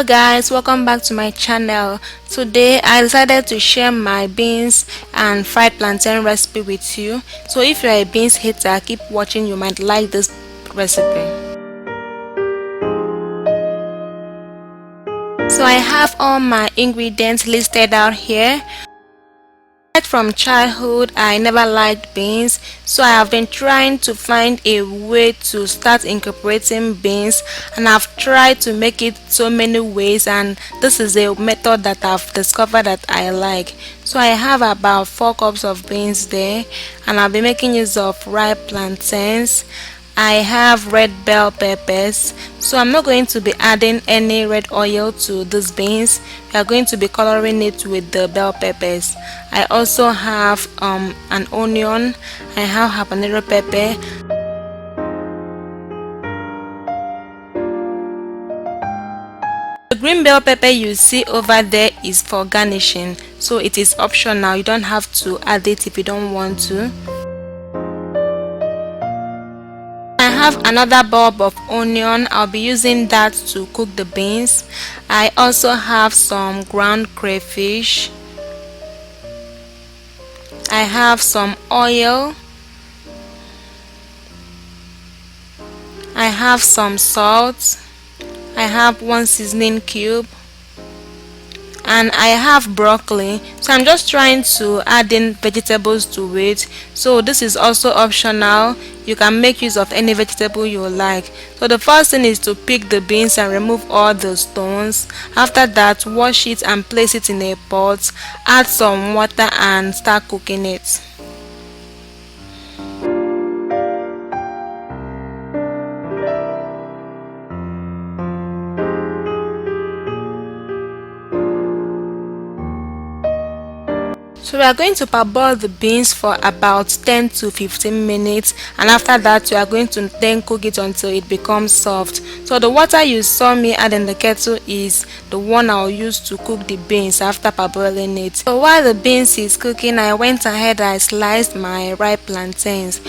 Hello guys, welcome back to my channel. Today I decided to share my beans and fried plantain recipe with you. So if you're a beans hater, keep watching, you might like this recipe. So I have all my ingredients listed out here. Right from childhood, I never liked beans, so I have been trying to find a way to start incorporating beans, and I've tried to make it so many ways, and this is a method that I've discovered that I like. So I have about 4 cups of beans there, and I'll be making use of ripe plantains. I have red bell peppers, so I'm not going to be adding any red oil to these beans. We are going to be coloring it with the bell peppers. I also have an onion. I have habanero pepper. The green bell pepper you see over there is for garnishing, so it is optional. You don't have to add it if you don't want to. I have another bulb of onion. I'll be using that to cook the beans. I also have some ground crayfish. I have some oil. I have some salt. I have 1 seasoning cube. And I have broccoli, so I'm just trying to add in vegetables to it. So this is also optional. You can make use of any vegetable you like. So the first thing is to pick the beans and remove all the stones. After that, wash it and place it in a pot. Add some water and start cooking it. So we are going to parboil the beans for about 10 to 15 minutes, and after that we are going to then cook it until it becomes soft. So the water you saw me add in the kettle is the one I'll use to cook the beans after parboiling it. So while the beans is cooking, I went ahead and I sliced my ripe plantains.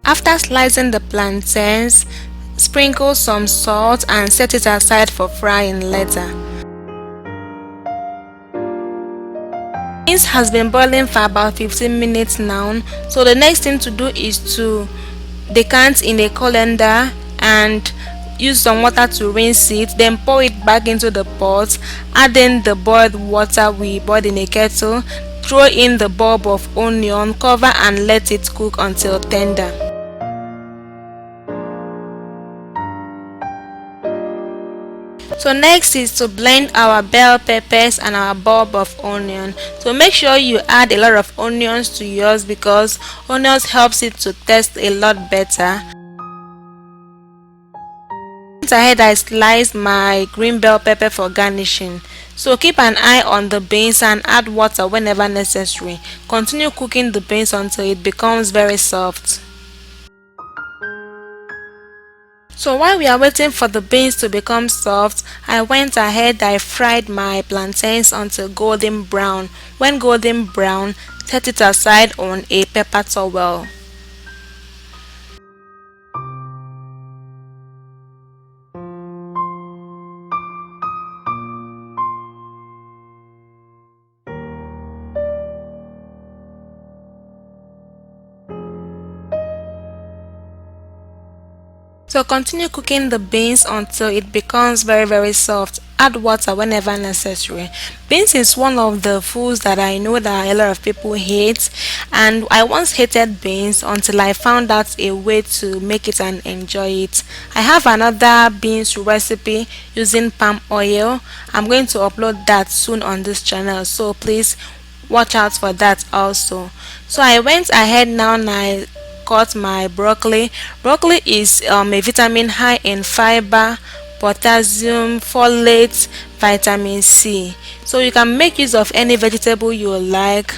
After slicing the plantains, sprinkle some salt and set it aside for frying later. Beans has been boiling for about 15 minutes now, so the next thing to do is to decant in a colander and use some water to rinse it, then pour it back into the pot. Add in the boiled water we boiled in a kettle, throw in the bulb of onion, cover and let it cook until tender. So next is to blend our bell peppers and our bulb of onion. So make sure you add a lot of onions to yours because onions helps it to taste a lot better. Ahead I sliced my green bell pepper for garnishing. So keep an eye on the beans and add water whenever necessary. Continue cooking the beans until it becomes very soft. So while we are waiting for the beans to become soft, I went ahead, I fried my plantains until golden brown. When golden brown, set it aside on a paper towel. So continue cooking the beans until it becomes very soft. Add water whenever necessary. Beans is one of the foods that I know that a lot of people hate, and I once hated beans until I found out a way to make it and enjoy it. I have another beans recipe using palm oil. I'm going to upload that soon on this channel, so please watch out for that also. So I went ahead now and I cut my broccoli. Broccoli is a vitamin high in fiber, potassium, folate, vitamin C. So you can make use of any vegetable you like.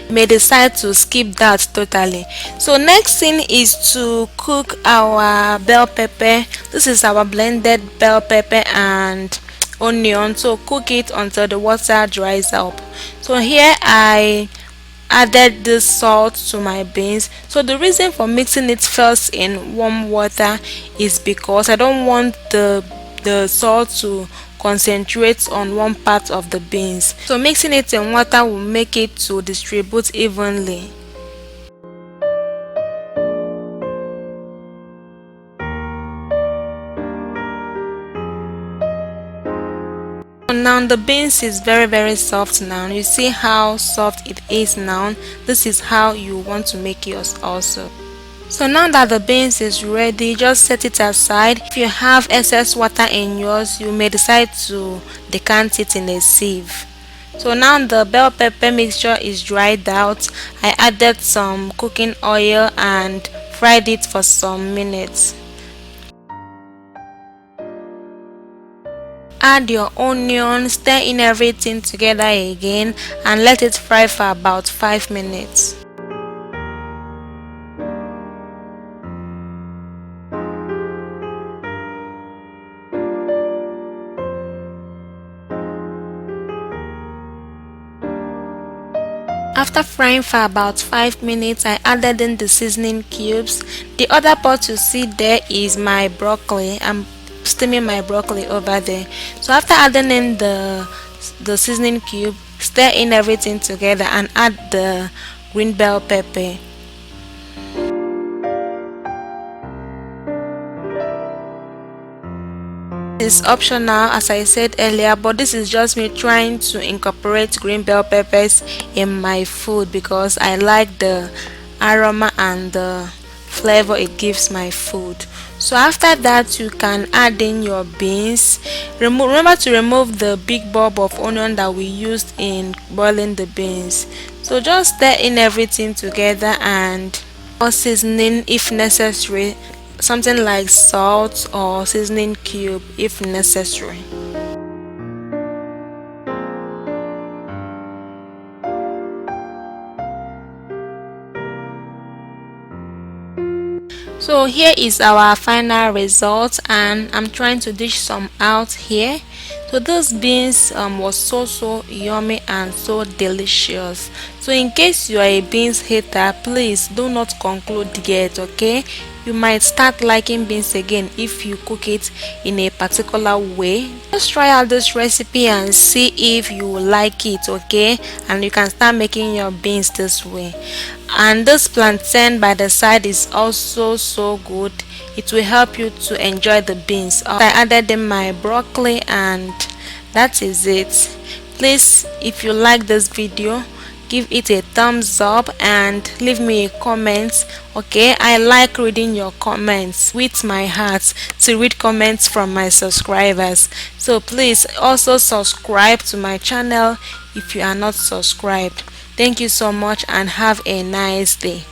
may decide to skip that totally. So next thing is to cook our bell pepper. This is our blended bell pepper and onion. So cook it until the water dries up. So here I added this salt to my beans. So the reason for mixing it first in warm water is because I don't want the salt to concentrate on one part of the beans. So mixing it in water will make it to distribute evenly. Now the beans is very soft now. You see how soft it is now. This is how you want to make yours also. So now that the beans is ready, just set it aside. If you have excess water in yours, you may decide to decant it in a sieve. So now the bell pepper mixture is dried out. I added some cooking oil and fried it for some minutes. Add your onion, stir in everything together again and let it fry for about 5 minutes. After frying for about 5 minutes, I added in the seasoning cubes. The other pot you see there is my broccoli. I'm steaming my broccoli over there. So after adding in the seasoning cube, stir in everything together and add the green bell pepper. It's optional as I said earlier, but this is just me trying to incorporate green bell peppers in my food because I like the aroma and the flavor it gives my food. So after that, you can add in your beans. Remember to remove the big bulb of onion that we used in boiling the beans. So just stir in everything together and or seasoning if necessary, something like salt or seasoning cube if necessary. So here is our final result and I'm trying to dish some out here. So those beans was so yummy and so delicious. So in case you are a beans hater, please do not conclude yet, okay? You might start liking beans again if you cook it in a particular way. Just try out this recipe and see if you like it, okay? And you can start making your beans this way. And this plantain by the side is also so good. It will help you to enjoy the beans. I added in my broccoli and that is it. Please, if you like this video, give it a thumbs up and leave me a comment, okay? I like reading your comments with my heart to read comments from my subscribers. So please also subscribe to my channel if you are not subscribed. Thank you so much and have a nice day.